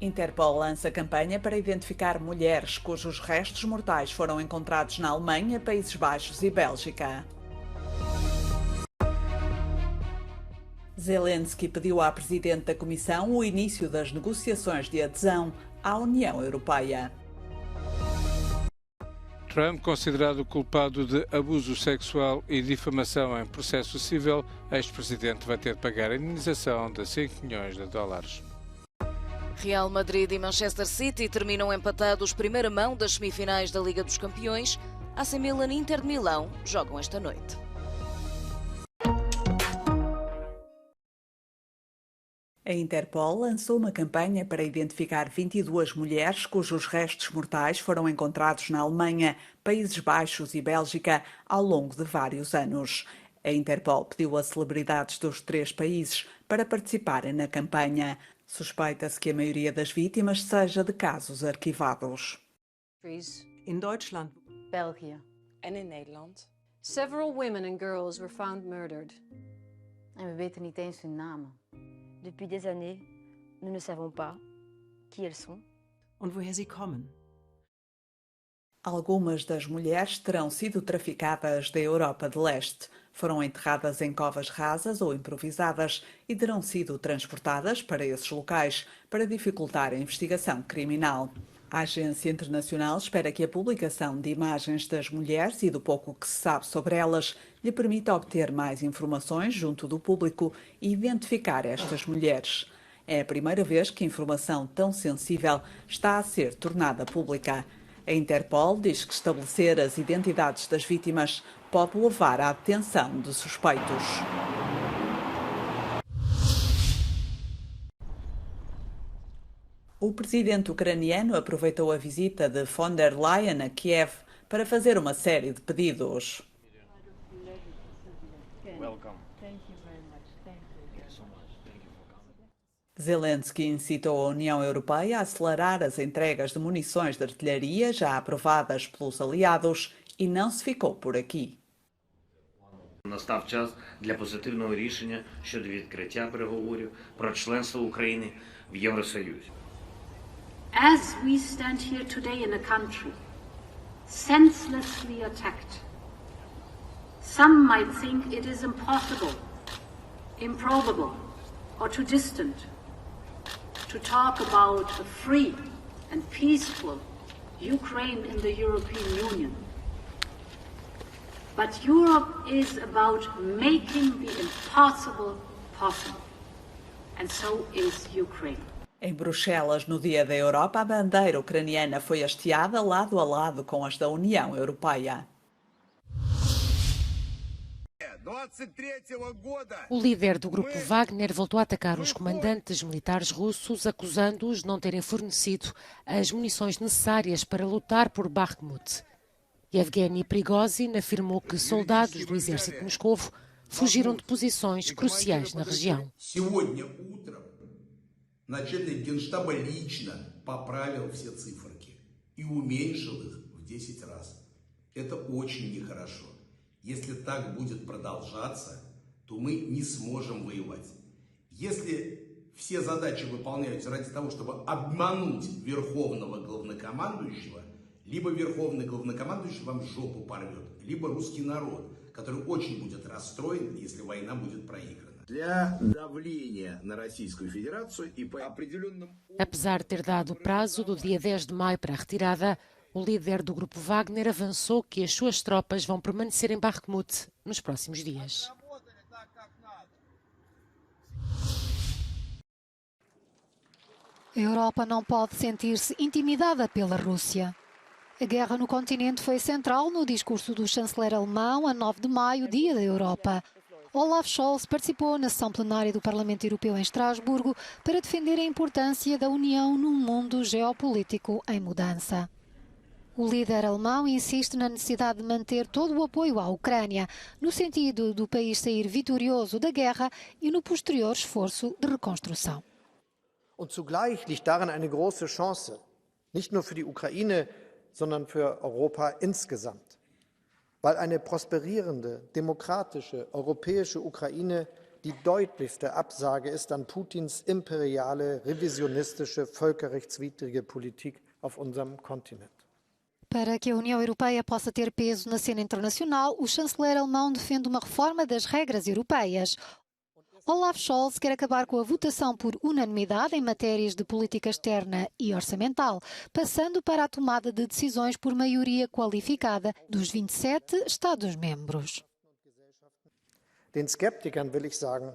Interpol lança campanha para identificar mulheres cujos restos mortais foram encontrados na Alemanha, Países Baixos e Bélgica. Zelensky pediu à Presidente da Comissão o início das negociações de adesão à União Europeia. Trump, considerado culpado de abuso sexual e difamação em processo civil, ex-presidente vai ter de pagar a indenização de 5 milhões de dólares. Real Madrid e Manchester City terminam empatados primeira mão das semifinais da Liga dos Campeões. AC Milan e Inter de Milão jogam esta noite. A Interpol lançou uma campanha para identificar 22 mulheres cujos restos mortais foram encontrados na Alemanha, Países Baixos e Bélgica ao longo de vários anos. A Interpol pediu a celebridades dos 3 países para participarem na campanha. Suspeita-se que a maioria das vítimas seja de casos arquivados. In Deutschland, België en in Nederland. Several women and girls were found murdered. En we weten niet eens hun namen. Depuis des années, nous ne savons pas qui elles sont. und woher sie kommen. Algumas das mulheres terão sido traficadas da Europa de Leste. Foram enterradas em covas rasas ou improvisadas e terão sido transportadas para esses locais para dificultar a investigação criminal. A Agência Internacional espera que a publicação de imagens das mulheres e do pouco que se sabe sobre elas lhe permita obter mais informações junto do público e identificar estas mulheres. É a primeira vez que informação tão sensível está a ser tornada pública. A Interpol diz que estabelecer as identidades das vítimas pode levar à detenção de suspeitos. O presidente ucraniano aproveitou a visita de von der Leyen a Kiev para fazer uma série de pedidos. Zelensky incitou a União Europeia a acelerar as entregas de munições de artilharia já aprovadas pelos aliados e não se ficou por aqui. Настав час для позитивного рішення щодо відкриття переговорів про членство України в Євросоюзі. As we stand here today in a country senselessly attacked, some might think it is impossible, improbable, or too distant to talk about a free and peaceful Ukraine in the European Union. But Europe is about making the impossible possible, and so is Ukraine. Em Bruxelas, no Dia da Europa, a bandeira ucraniana foi hasteada lado a lado com as da União Europeia. O líder do grupo Wagner voltou a atacar os comandantes militares russos, acusando-os de não terem fornecido as munições necessárias para lutar por Bakhmut. Yevgeny Prigozhin afirmou que soldados do exército moscovo fugiram de posições cruciais na região. Начальник Генштаба лично поправил все циферки и уменьшил их в 10 раз. Это очень нехорошо. Если так будет продолжаться, то мы не сможем воевать. Если все задачи выполняются ради того, чтобы обмануть верховного главнокомандующего, либо верховный главнокомандующий вам жопу порвет, либо русский народ, который очень будет расстроен, если война будет проиграна. Apesar de ter dado o prazo do dia 10 de maio para a retirada, o líder do grupo Wagner avançou que as suas tropas vão permanecer em Bakhmut nos próximos dias. A Europa não pode sentir-se intimidada pela Rússia. A guerra no continente foi central no discurso do chanceler alemão a 9 de maio, Dia da Europa. Olaf Scholz participou na sessão plenária do Parlamento Europeu em Estrasburgo para defender a importância da União num mundo geopolítico em mudança. O líder alemão insiste na necessidade de manter todo o apoio à Ucrânia, no sentido do país sair vitorioso da guerra e no posterior esforço de reconstrução. Und zugleich liegt darin eine große Chance, nicht nur für die Ukraine, sondern für Europa insgesamt. Weil eine prosperierende, demokratische, europäische Ukraine die deutlichste Absage ist an Putins imperiale, revisionistische, völkerrechtswidrige Politik auf unserem Kontinent. Para que a União Europeia possa ter peso na cena internacional, o chanceler alemão defende uma reforma das regras europeias. Olaf Scholz quer acabar com a votação por unanimidade em matérias de política externa e orçamental, passando para a tomada de decisões por maioria qualificada dos 27 Estados-membros. Den Skeptikern will ich sagen,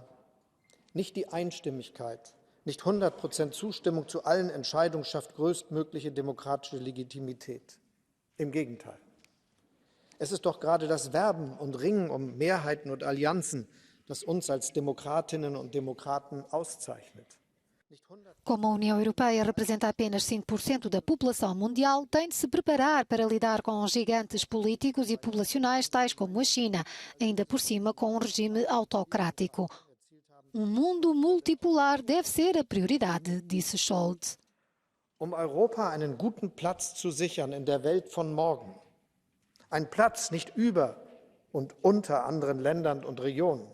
nicht die Einstimmigkeit, nicht 100% Zustimmung zu allen Entscheidungen schafft größtmögliche demokratische Legitimität. Im Gegenteil. Es ist doch gerade das Werben und Ringen um Mehrheiten und Allianzen, das uns als Demokratinnen und Demokraten auszeichnet. Como a União Europeia representa apenas 5% da população mundial, tem de se preparar para lidar com gigantes políticos e populacionais tais como a China, ainda por cima com um regime autocrático. Um mundo multipolar deve ser a prioridade, disse Scholz. Europa einen guten Platz zu sichern in der Welt von morgen. Ein Platz nicht über und unter anderen Ländern und Regionen,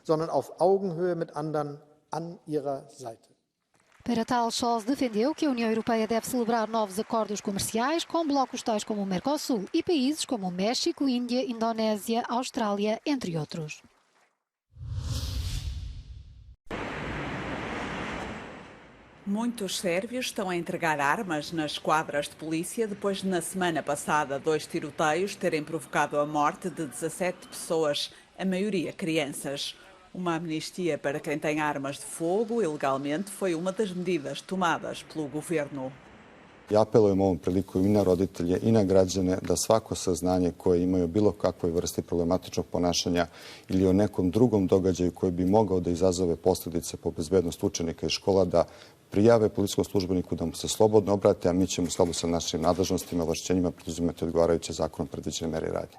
sondern auf Augenhöhe mit anderen an ihrer Seite. Para tal, Scholz defendeu que a União Europeia deve celebrar novos acordos comerciais com blocos tais como o Mercosul e países como o México, Índia, Indonésia, Austrália, entre outros. Muitos sérvios estão a entregar armas nas quadras de polícia depois de, na semana passada, 2 tiroteios terem provocado a morte de 17 pessoas, a maioria crianças. Uma amnistia para quem tem armas de fogo ilegalmente foi uma das medidas tomadas pelo governo. Ja apelujem ovom priliku i na roditelje i na građane da svako saznanje koje imaju bilo kakvoj vrsti problematičnog ponašanja ili o nekom drugom događaju koji bi mogao da izazove posljedice po bezbednost učenika i škola da prijave policijskom službeniku, da mu se slobodno obrate, a mi ćemo u skladu sa našim nadležnostima i ovlašćenjima preduzimati odgovarajuće zakonom predviđene mere i radnje.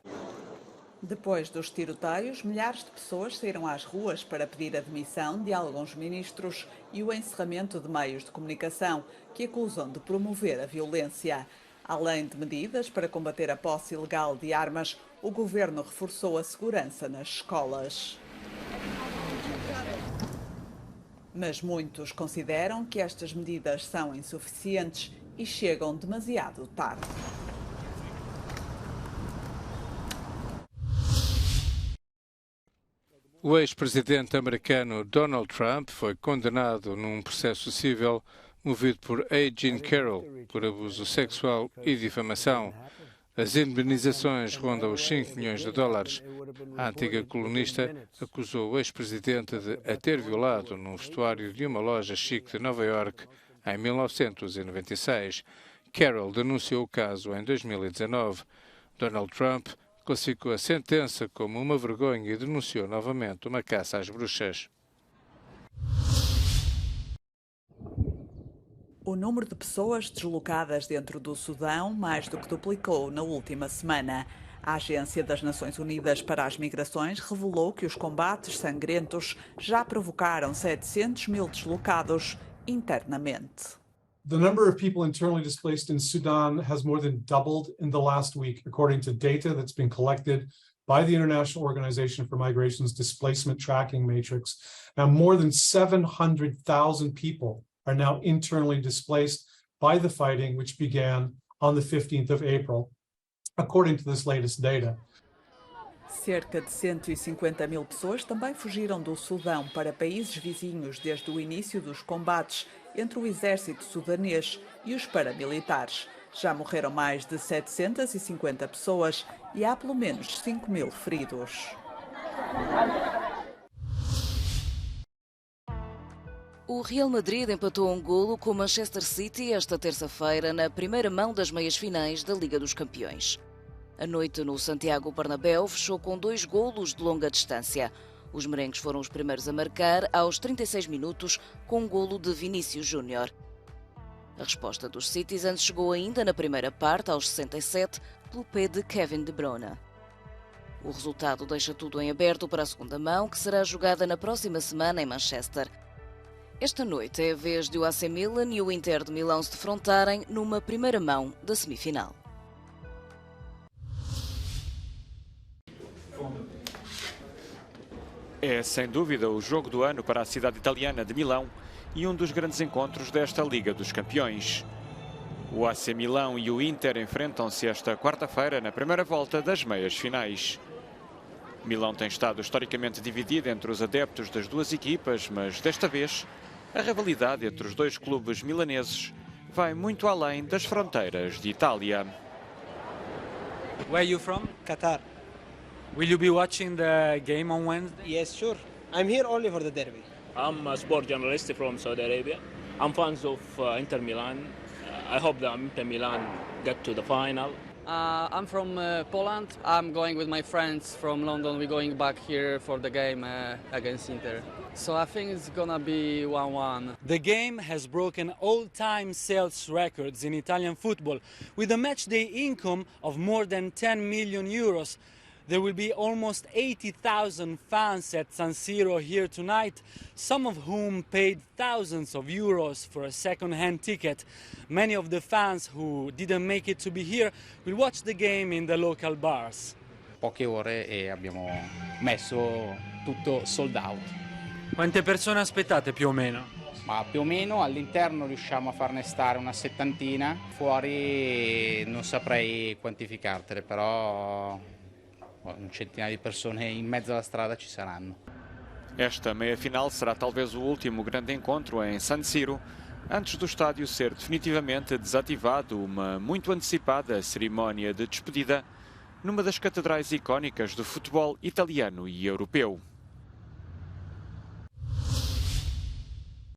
Depois dos tiroteios, milhares de pessoas saíram às ruas para pedir a demissão de alguns ministros e o encerramento de meios de comunicação que acusam de promover a violência. Além de medidas para combater a posse ilegal de armas, o governo reforçou a segurança nas escolas. Mas muitos consideram que estas medidas são insuficientes e chegam demasiado tarde. O ex-presidente americano Donald Trump foi condenado num processo civil movido por A. Jean Carroll por abuso sexual e difamação. As indemnizações rondam os 5 milhões de dólares. A antiga colunista acusou o ex-presidente de a ter violado num vestuário de uma loja chique de Nova York em 1996. Carroll denunciou o caso em 2019. Donald Trump classificou a sentença como uma vergonha e denunciou novamente uma caça às bruxas. O número de pessoas deslocadas dentro do Sudão mais do que duplicou na última semana. A Agência das Nações Unidas para as Migrações revelou que os combates sangrentos já provocaram 700 mil deslocados internamente. The number of people internally displaced in Sudan has more than doubled in the last week, according to data that's been collected by the International Organization for Migration's Displacement Tracking Matrix. Now, more than 700,000 people are now internally displaced by the fighting, which began on the 15th of April, according to this latest data. Cerca de 150 mil pessoas também fugiram do Sudão para países vizinhos desde o início dos combates entre o exército sudanês e os paramilitares. Já morreram mais de 750 pessoas e há pelo menos 5 mil feridos. O Real Madrid empatou um golo com o Manchester City esta terça-feira na primeira mão das meias-finais da Liga dos Campeões. A noite no Santiago Bernabéu fechou com 2 golos de longa distância. Os merengues foram os primeiros a marcar aos 36 minutos com um golo de Vinícius Júnior. A resposta dos Citizens chegou ainda na primeira parte, aos 67, pelo pé de Kevin De Bruyne. O resultado deixa tudo em aberto para a segunda mão, que será jogada na próxima semana em Manchester. Esta noite é a vez de o AC Milan e o Inter de Milão se defrontarem numa primeira mão da semifinal. É, sem dúvida, o jogo do ano para a cidade italiana de Milão e um dos grandes encontros desta Liga dos Campeões. O AC Milão e o Inter enfrentam-se esta quarta-feira na primeira volta das meias finais. Milão tem estado historicamente dividido entre os adeptos das duas equipas, mas desta vez a rivalidade entre os dois clubes milaneses vai muito além das fronteiras de Itália. Where are you from? Qatar. Will you be watching the game on Wednesday? Yes, sure. I'm here only for the derby. I'm a sport journalist from Saudi Arabia. I'm fans of Inter Milan. I hope that Inter Milan get to the final. I'm from Poland. I'm going with my friends from London. We're going back here for the game against Inter. So I think it's gonna be 1-1. The game has broken all-time sales records in Italian football with a match-day income of more than 10 million euros. There will be almost 80,000 fans at San Siro here tonight, some of whom paid thousands of euros for a second-hand ticket. Many of the fans who didn't make it to be here will watch the game in the local bars. Poche ore e abbiamo messo tutto sold out. Quante persone aspettate più o meno? Ma più o meno all'interno riusciamo a farne stare una settantina, fuori non saprei quantificartele, però un centinaio di persone in mezzo alla strada ci saranno. Esta meia-final será talvez o último grande encontro em San Siro, antes do estádio ser definitivamente desativado, uma muito antecipada cerimónia de despedida numa das catedrais icónicas do futebol italiano e europeu.